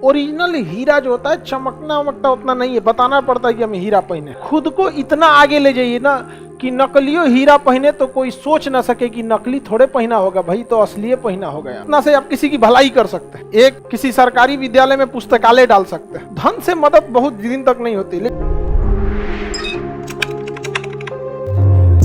Original हीरा जो होता है चमकना वमकता उतना नहीं है, बताना पड़ता है कि हम हीरा पहने। खुद को इतना आगे ले जाइए ना कि नकलियो हीरा पहने तो कोई सोच ना सके कि नकली थोड़े पहना होगा भाई, तो असली पहना होगा। इतना से आप किसी की भलाई कर सकते हैं, एक किसी सरकारी विद्यालय में पुस्तकालय डाल सकते हैं। धन से मदद बहुत दिन तक नहीं होती।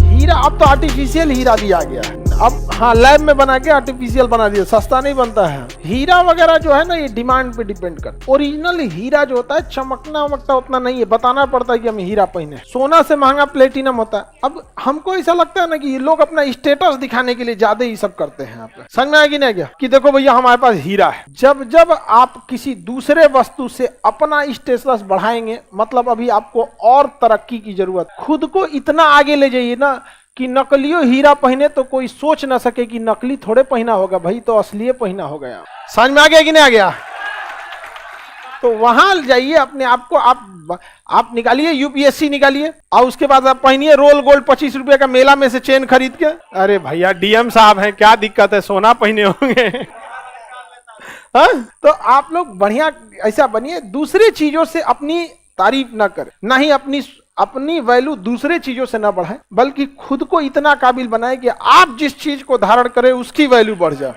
हीरा अब तो आर्टिफिशियल हीरा भी आ गया है, अब हाँ लैब में बना के आर्टिफिशियल बना दिया, सस्ता नहीं बनता है। हीरा वगैरह जो है ना ये डिमांड पे डिपेंड करता है। ओरिजिनल हीरा जो होता है चमकना वमकता उतना नहीं है, बताना पड़ता है कि हम हीरा पहने। सोना से महंगा प्लेटिनम होता है। अब हमको ऐसा लगता है ना कि ये लोग अपना स्टेटस दिखाने के लिए ज्यादा ही सब करते हैं। आप समझ में आया कि नहीं गया कि देखो भैया हमारे पास हीरा है। जब जब आप किसी दूसरे वस्तु से अपना स्टेटस बढ़ाएंगे, मतलब अभी आपको और तरक्की की जरूरत। खुद को इतना आगे ले जाइए ना कि नकलियो हीरा पहने तो कोई सोच ना सके कि नकली थोड़े पहना होगा भाई, तो असली पहना होगा। यार समझ में आ गया कि नहीं आ गया? तो वहां जाइए, अपने आप को आप निकालिए, यूपीएससी निकालिए और उसके बाद आप पहनिए रोल गोल्ड 25 रुपए का मेला में से चेन खरीद के। अरे भैया डीएम साहब हैं, क्या दिक्कत है, सोना पहने होंगे। तो आप लोग बढ़िया ऐसा बनिए, दूसरी चीजों से अपनी तारीफ ना करें, ना ही अपनी वैल्यू दूसरे चीजों से ना बढ़ाएं, बल्कि खुद को इतना काबिल बनाएं कि आप जिस चीज को धारण करें उसकी वैल्यू बढ़ जाए।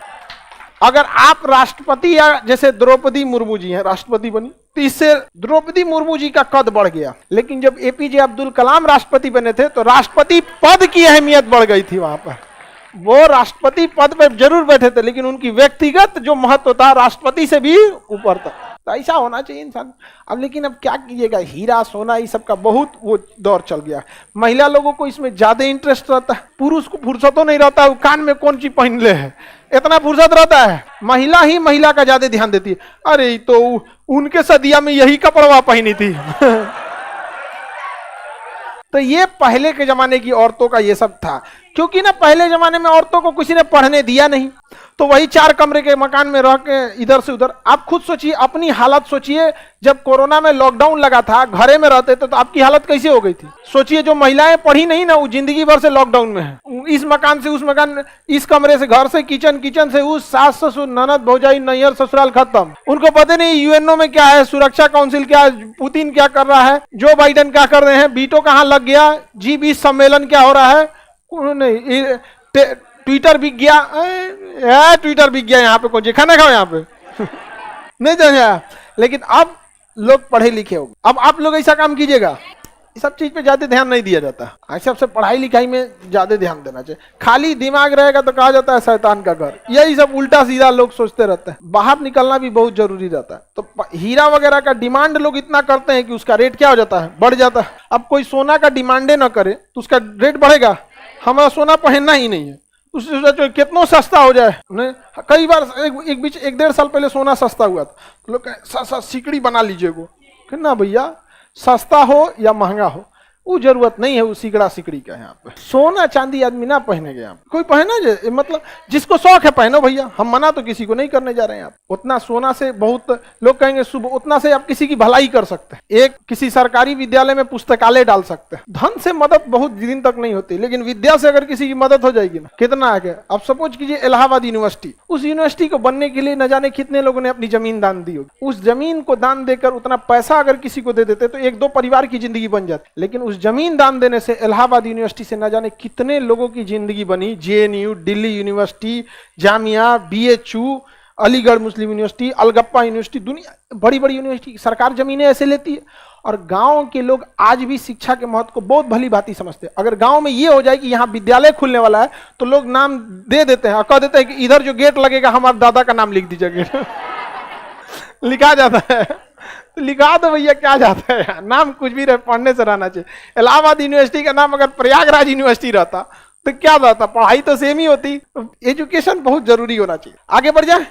अगर आप राष्ट्रपति या जैसे द्रौपदी मुर्मू जी हैं राष्ट्रपति बनी, तो इससे द्रौपदी मुर्मू जी का कद बढ़ गया। लेकिन जब एपीजे अब्दुल कलाम राष्ट्रपति बने थे तो राष्ट्रपति पद की अहमियत बढ़ गई थी। वहां पर वो राष्ट्रपति पद पर जरूर बैठे थे, लेकिन उनकी व्यक्तिगत जो महत्व था राष्ट्रपति से भी ऊपर था। तो ऐसा होना चाहिए इंसान। अब लेकिन अब क्या कीजिएगा, हीरा सोना ये सब का बहुत वो दौर चल गया। महिला लोगों को इसमें ज्यादा इंटरेस्ट रहता है, पुरुष को फुर्सत नहीं रहता है, कान में कौन चीज पहन ले है, इतना फुर्सत रहता है। महिला ही महिला का ज्यादा ध्यान देती है। अरे तो उनके सदिया में यही कपड़वा पहनी थी। तो ये पहले के जमाने की औरतों का ये सब था, क्योंकि ना पहले जमाने में औरतों को किसी ने पढ़ने दिया नहीं, तो वही 4 कमरे के मकान में रह के इधर से उधर। आप खुद सोचिए, अपनी हालत सोचिए, जब कोरोना में लॉकडाउन लगा था, घरे में रहते थे, तो आपकी हालत कैसी हो गई थी? सोचिए, जो महिलाएं पढ़ी नहीं ना, वो जिंदगी भर से लॉकडाउन में है। इस मकान से उस मकान, इस कमरे से घर से किचन, किचन से उस, सास ससुर ननद भौजाई नैहर ससुराल खत्म। उनको पता नहीं यूएनओ में क्या है, सुरक्षा काउंसिल क्या है, पुतिन क्या कर रहा है, जो बाइडेन क्या कर रहे हैं, बीटो कहाँ लग गया, G20 सम्मेलन क्या हो रहा है, नहीं ट्विटर बिक गया, ट्विटर बिक गया। यहाँ पे कौन खाना खाओ यहाँ पे। नहीं जाने। लेकिन अब लोग पढ़े लिखे हो, अब आप लोग ऐसा काम कीजिएगा, इस सब चीज पे ज्यादा ध्यान नहीं दिया जाता। ऐसे सबसे पढ़ाई लिखाई में ज्यादा ध्यान देना चाहिए। खाली दिमाग रहेगा तो कहा जाता है शैतान का घर, यही सब उल्टा सीधा लोग सोचते रहते हैं। बाहर निकलना भी बहुत जरूरी रहता है। तो हीरा वगैरह का डिमांड लोग इतना करते हैं कि उसका रेट क्या हो जाता है, बढ़ जाता है। अब कोई सोना का डिमांडे ना करे तो उसका रेट बढ़ेगा। हमारा सोना पहनना ही नहीं है, उससे कितना सस्ता हो जाए। कई बार एक बीच 1-1.5 साल पहले सोना सस्ता हुआ था, लोग सिकड़ी बना लीजिए वो, ना भैया सस्ता हो या महंगा हो वो जरूरत नहीं है वो सिकड़ा सिकड़ी का। यहाँ पे सोना चांदी आदमी ना पहनेगा, यहाँ कोई पहना मतलब जिसको शौक है पहनो भैया, हम मना तो किसी को नहीं करने जा रहे हैं। आप उतना सोना से बहुत लोग कहेंगे सुबह, उतना से आप किसी की भलाई कर सकते हैं। एक किसी सरकारी विद्यालय में पुस्तकालय डाल सकते हैं। धन से मदद बहुत दिन तक नहीं होती, लेकिन विद्या से अगर किसी की मदद हो जाएगी ना, कितना आगे। अब सपोज कीजिए इलाहाबाद यूनिवर्सिटी, उस यूनिवर्सिटी को बनने के लिए न जाने कितने लोगों ने अपनी जमीन दान दी होगी। उस जमीन को दान देकर उतना पैसा अगर किसी को दे देते तो 1-2 परिवार की जिंदगी बन जाती। लेकिन उस जमीन दान देने से इलाहाबाद यूनिवर्सिटी से न जाने कितने लोगों की जिंदगी बनी। JNU, Delhi university, Jamia, BHU, Aligarh Muslim university, Alagappa university, दुनिया बड़ी बड़ी यूनिवर्सिटी सरकार जमीनें ऐसे लेती है। और गांव के लोग आज भी शिक्षा के महत्व को बहुत भली भांति समझते हैं। अगर गांव में ये हो जाए कि यहाँ विद्यालय खुलने वाला है तो लोग नाम दे देते हैं और कह देते हैं कि इधर जो गेट लगेगा हमारे दादा का नाम लिख दीजिए। गेट लिखा जाता है, लिखा दो भैया, क्या जाता है, नाम कुछ भी रहे, पढ़ने से रहना चाहिए। इलाहाबाद यूनिवर्सिटी का नाम अगर प्रयागराज यूनिवर्सिटी रहता तो क्या रहता, पढ़ाई तो सेम ही होती। एजुकेशन बहुत जरूरी होना चाहिए। आगे बढ़ जाए।